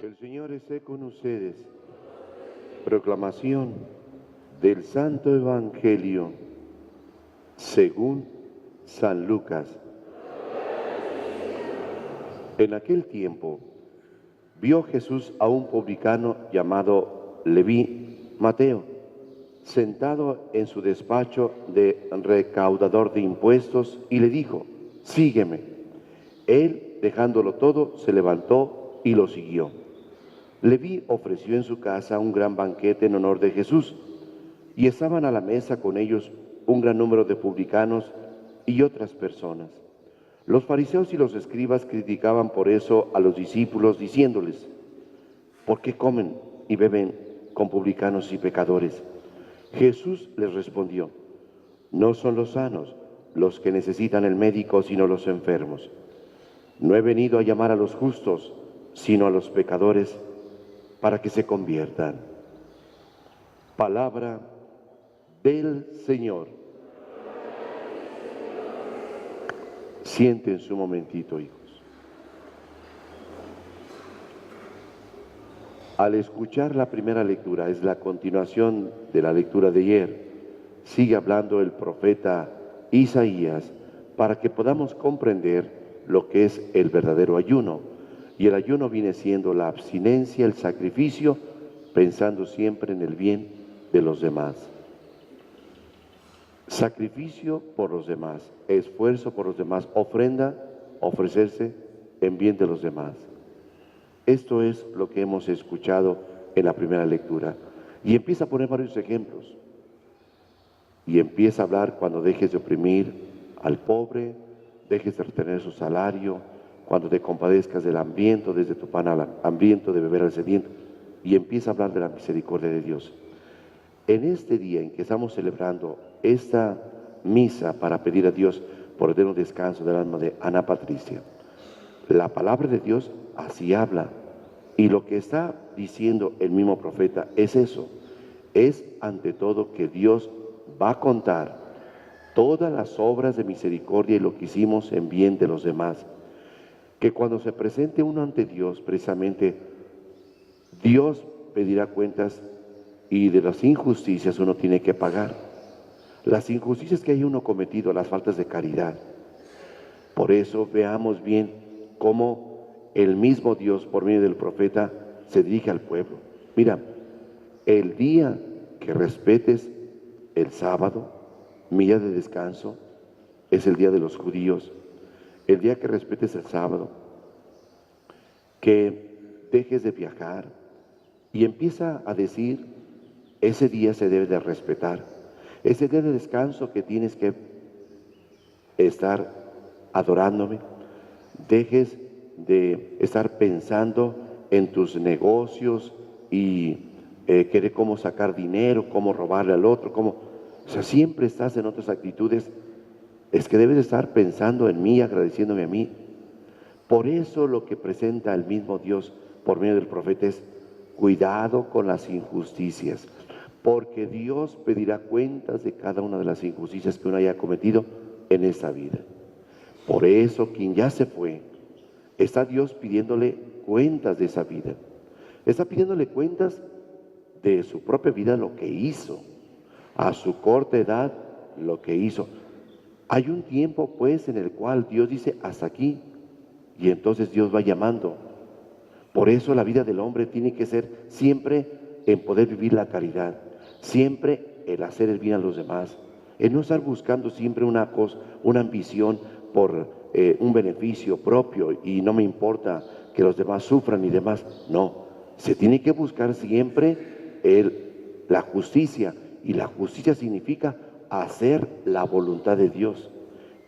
Que el Señor esté con ustedes. Proclamación del Santo Evangelio según San Lucas. En aquel tiempo vio Jesús a un publicano llamado Leví Mateo, sentado en su despacho de recaudador de impuestos, y le dijo: sígueme. Él, dejándolo todo, se levantó y lo siguió. Leví ofreció en su casa un gran banquete en honor de Jesús, y estaban a la mesa con ellos un gran número de publicanos y otras personas. Los fariseos y los escribas criticaban por eso a los discípulos, diciéndoles: ¿por qué comen y beben con publicanos y pecadores? Jesús les respondió: no son los sanos los que necesitan el médico, sino los enfermos. No he venido a llamar a los justos, sino a los pecadores, para que se conviertan. Palabra del Señor. Siéntense un momentito, hijos. Al escuchar la primera lectura, es la continuación de la lectura de ayer, sigue hablando el profeta Isaías para que podamos comprender lo que es el verdadero ayuno. Y el ayuno viene siendo la abstinencia, el sacrificio, pensando siempre en el bien de los demás. Sacrificio por los demás, esfuerzo por los demás, ofrenda, ofrecerse en bien de los demás. Esto es lo que hemos escuchado en la primera lectura. Y empieza a poner varios ejemplos. Y empieza a hablar cuando dejes de oprimir al pobre, dejes de retener su salario, cuando te compadezcas del hambriento, desde tu pan al hambriento, de beber al sediento. Y empieza a hablar de la misericordia de Dios. En este día en que estamos celebrando esta misa para pedir a Dios por eterno descanso del alma de Ana Patricia, la palabra de Dios así habla. Y lo que está diciendo el mismo profeta es eso. Es ante todo que Dios va a contar todas las obras de misericordia y lo que hicimos en bien de los demás. Que cuando se presente uno ante Dios, precisamente, Dios pedirá cuentas, y de las injusticias uno tiene que pagar. Las injusticias que hay uno cometido, las faltas de caridad. Por eso veamos bien cómo el mismo Dios, por medio del profeta, se dirige al pueblo. Mira, el día que respetes el sábado, mi día de descanso, es el día de los judíos. El día que respetes el sábado, que dejes de viajar, y empieza a decir: ese día se debe de respetar. Ese día de descanso que tienes que estar adorándome. Dejes de estar pensando en tus negocios y querer cómo sacar dinero, cómo robarle al otro, o sea, siempre estás en otras actitudes. Es que debes estar pensando en mí, agradeciéndome a mí. Por eso lo que presenta el mismo Dios por medio del profeta es: cuidado con las injusticias, porque Dios pedirá cuentas de cada una de las injusticias que uno haya cometido en esta vida. Por eso quien ya se fue, está Dios pidiéndole cuentas de esa vida. Está pidiéndole cuentas de su propia vida, lo que hizo, a su corta edad, lo que hizo. Hay un tiempo pues en el cual Dios dice: hasta aquí, y entonces Dios va llamando. Por eso la vida del hombre tiene que ser siempre en poder vivir la caridad, siempre el hacer el bien a los demás, el no estar buscando siempre una cosa, una ambición por un beneficio propio, y no me importa que los demás sufran y demás. No, se tiene que buscar siempre la justicia, y la justicia significa hacer la voluntad de Dios.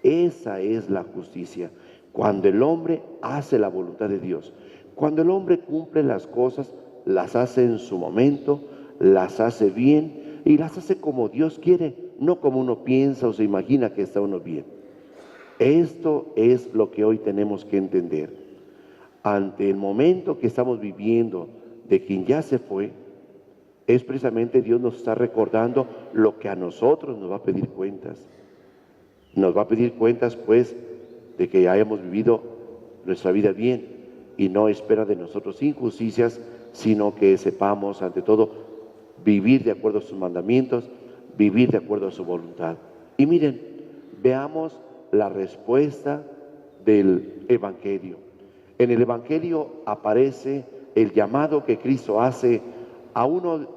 Esa es la justicia, cuando el hombre hace la voluntad de Dios, cuando el hombre cumple las cosas, las hace en su momento, las hace bien y las hace como Dios quiere, no como uno piensa o se imagina que está uno bien. Esto es lo que hoy tenemos que entender. Ante el momento que estamos viviendo de quien ya se fue, es precisamente Dios nos está recordando lo que a nosotros nos va a pedir cuentas. Nos va a pedir cuentas pues de que hayamos vivido nuestra vida bien, y no espera de nosotros injusticias, sino que sepamos ante todo vivir de acuerdo a sus mandamientos, vivir de acuerdo a su voluntad. Y miren, veamos la respuesta del Evangelio. En el Evangelio aparece el llamado que Cristo hace a un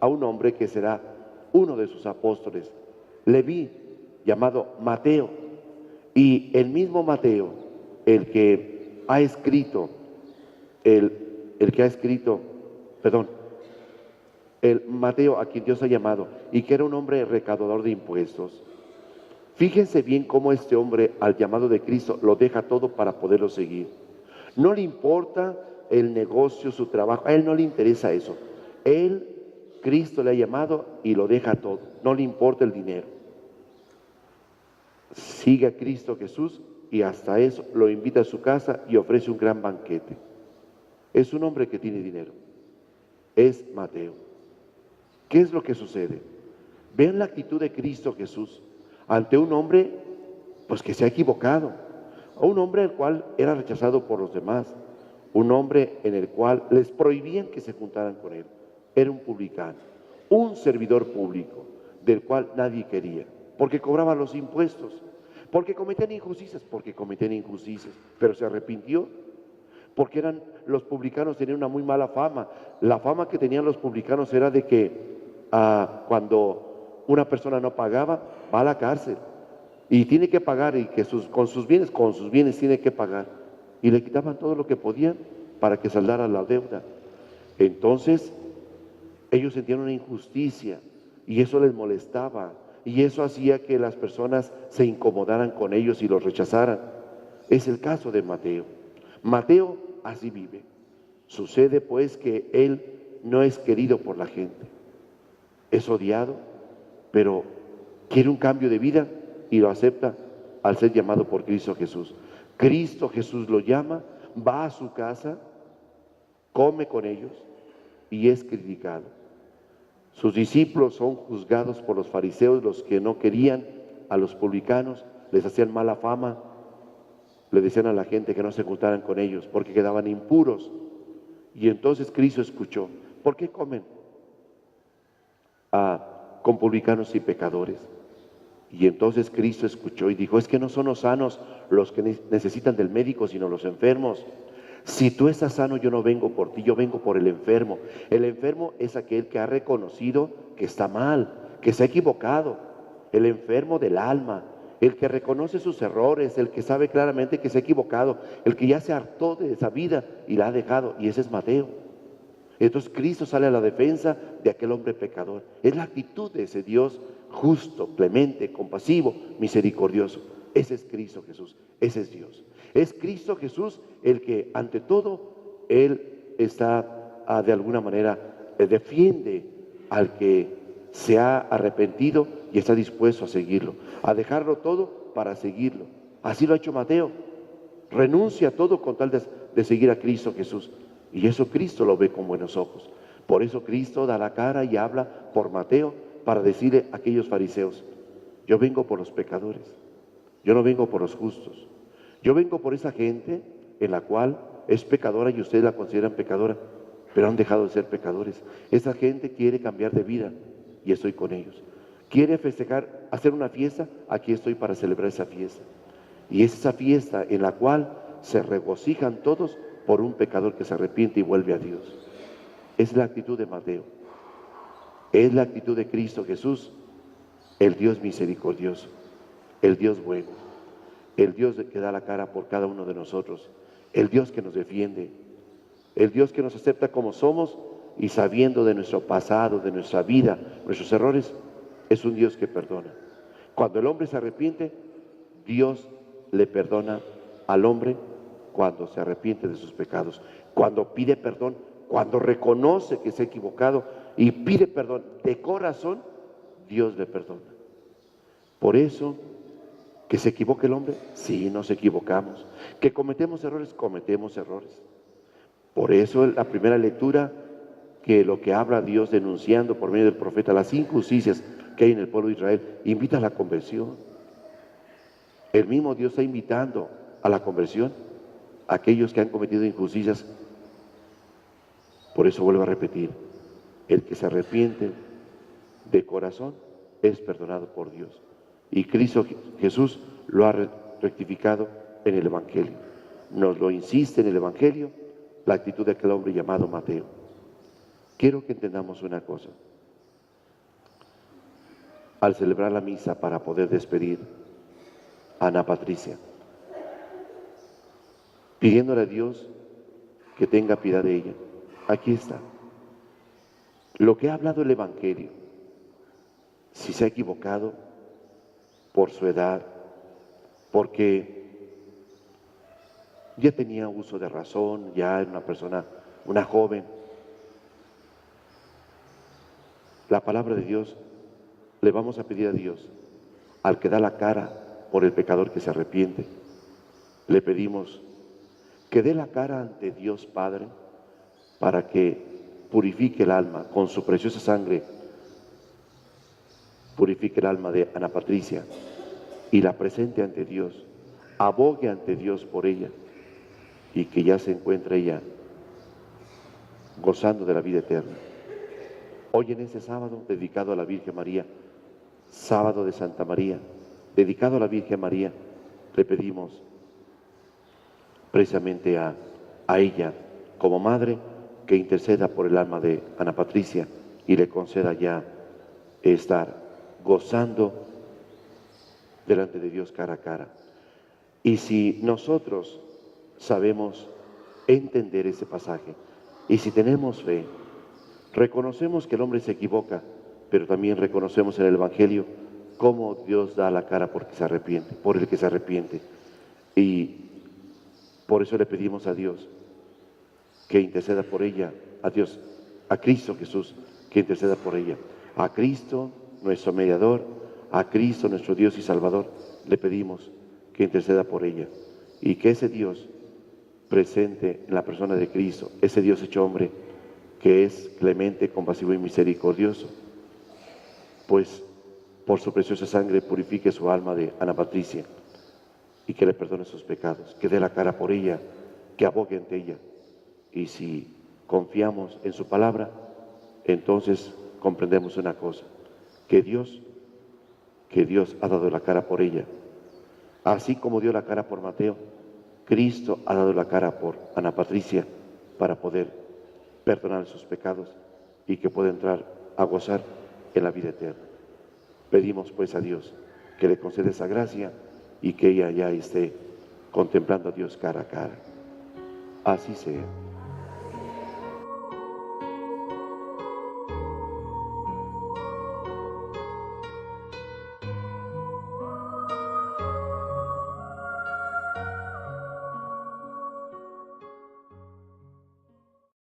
hombre que será uno de sus apóstoles, Leví, llamado Mateo. Y el mismo Mateo, el que ha escrito, el Mateo a quien Dios ha llamado, y que era un hombre recaudador de impuestos. Fíjense bien cómo este hombre, al llamado de Cristo, lo deja todo para poderlo seguir. No le importa el negocio, su trabajo, a él no le interesa eso. Él, Cristo le ha llamado y lo deja todo, no le importa el dinero. Sigue a Cristo Jesús y hasta eso lo invita a su casa y ofrece un gran banquete. Es un hombre que tiene dinero, es Mateo. ¿Qué es lo que sucede? Vean la actitud de Cristo Jesús ante un hombre pues que se ha equivocado, a un hombre el cual era rechazado por los demás, un hombre en el cual les prohibían que se juntaran con él. Era un publicano, un servidor público del cual nadie quería, porque cobraba los impuestos, porque cometían injusticias, pero se arrepintió, porque los publicanos tenían una muy mala fama. La fama que tenían los publicanos era de que cuando una persona no pagaba, va a la cárcel y tiene que pagar, y que con sus bienes tiene que pagar, y le quitaban todo lo que podían para que saldara la deuda. Entonces ellos sentían una injusticia y eso les molestaba, y eso hacía que las personas se incomodaran con ellos y los rechazaran. Es el caso de Mateo. Mateo así vive. Sucede pues que él no es querido por la gente, es odiado, pero quiere un cambio de vida y lo acepta al ser llamado por Cristo Jesús. Cristo Jesús lo llama, va a su casa, come con ellos y es criticado. Sus discípulos son juzgados por los fariseos, los que no querían a los publicanos, les hacían mala fama, le decían a la gente que no se juntaran con ellos porque quedaban impuros. Y entonces Cristo escuchó, ¿por qué comen con publicanos y pecadores? Y entonces Cristo escuchó y dijo, es que no son los sanos los que necesitan del médico, sino los enfermos. Si tú estás sano, yo no vengo por ti, yo vengo por el enfermo. El enfermo es aquel que ha reconocido que está mal, que se ha equivocado. El enfermo del alma, el que reconoce sus errores, el que sabe claramente que se ha equivocado, el que ya se hartó de esa vida y la ha dejado, y ese es Mateo. Entonces Cristo sale a la defensa de aquel hombre pecador. Es la actitud de ese Dios justo, clemente, compasivo, misericordioso. Ese es Cristo Jesús, ese es Dios. Es Cristo Jesús el que ante todo, Él está de alguna manera, defiende al que se ha arrepentido y está dispuesto a seguirlo, a dejarlo todo para seguirlo. Así lo ha hecho Mateo. Renuncia a todo con tal de seguir a Cristo Jesús. Y eso Cristo lo ve con buenos ojos. Por eso Cristo da la cara y habla por Mateo para decirle a aquellos fariseos, yo vengo por los pecadores, yo no vengo por los justos, yo vengo por esa gente en la cual es pecadora y ustedes la consideran pecadora, pero han dejado de ser pecadores. Esa gente quiere cambiar de vida y estoy con ellos. Quiere festejar, hacer una fiesta, aquí estoy para celebrar esa fiesta. Y es esa fiesta en la cual se regocijan todos por un pecador que se arrepiente y vuelve a Dios. Es la actitud de Mateo. Es la actitud de Cristo Jesús, el Dios misericordioso, el Dios bueno, el Dios que da la cara por cada uno de nosotros, el Dios que nos defiende, el Dios que nos acepta como somos y sabiendo de nuestro pasado, de nuestra vida, nuestros errores, es un Dios que perdona. Cuando el hombre se arrepiente, Dios le perdona al hombre cuando se arrepiente de sus pecados, cuando pide perdón, cuando reconoce que se ha equivocado y pide perdón de corazón, Dios le perdona. Por eso, que se equivoque el hombre, sí, nos equivocamos. Que cometemos errores, cometemos errores. Por eso la primera lectura, que lo que habla Dios denunciando por medio del profeta las injusticias que hay en el pueblo de Israel, invita a la conversión. El mismo Dios está invitando a la conversión aquellos que han cometido injusticias. Por eso vuelvo a repetir, el que se arrepiente de corazón es perdonado por Dios. Y Cristo Jesús lo ha rectificado en el Evangelio. Nos lo insiste en el Evangelio la actitud de aquel hombre llamado Mateo. Quiero que entendamos una cosa. Al celebrar la misa para poder despedir a Ana Patricia, pidiéndole a Dios que tenga piedad de ella, aquí está. Lo que ha hablado el Evangelio, si se ha equivocado por su edad, porque ya tenía uso de razón, ya era una persona, una joven, la palabra de Dios, le vamos a pedir a Dios, al que da la cara por el pecador que se arrepiente, le pedimos que dé la cara ante Dios Padre para que purifique el alma con su preciosa sangre, purifique el alma de Ana Patricia y la presente ante Dios, abogue ante Dios por ella y que ya se encuentre ella gozando de la vida eterna. Hoy en este sábado dedicado a la Virgen María, sábado de Santa María, dedicado a la Virgen María, le pedimos precisamente a ella como madre que interceda por el alma de Ana Patricia y le conceda ya estar gozando delante de Dios cara a cara. Y si nosotros sabemos entender ese pasaje y si tenemos fe, reconocemos que el hombre se equivoca, pero también reconocemos en el Evangelio cómo Dios da la cara por el que se arrepiente. Y por eso le pedimos a Dios que interceda por ella, a Dios, a Cristo Jesús, que interceda por ella. A Cristo, nuestro mediador, a Cristo, nuestro Dios y Salvador, le pedimos que interceda por ella. Y que ese Dios presente en la persona de Cristo, ese Dios hecho hombre, que es clemente, compasivo y misericordioso, pues por su preciosa sangre purifique su alma de Ana Patricia y que le perdone sus pecados, que dé la cara por ella, que abogue ante ella. Y si confiamos en su palabra, entonces comprendemos una cosa, que Dios ha dado la cara por ella. Así como dio la cara por Mateo, Cristo ha dado la cara por Ana Patricia para poder perdonar sus pecados y que pueda entrar a gozar en la vida eterna. Pedimos pues a Dios que le conceda esa gracia y que ella ya esté contemplando a Dios cara a cara. Así sea.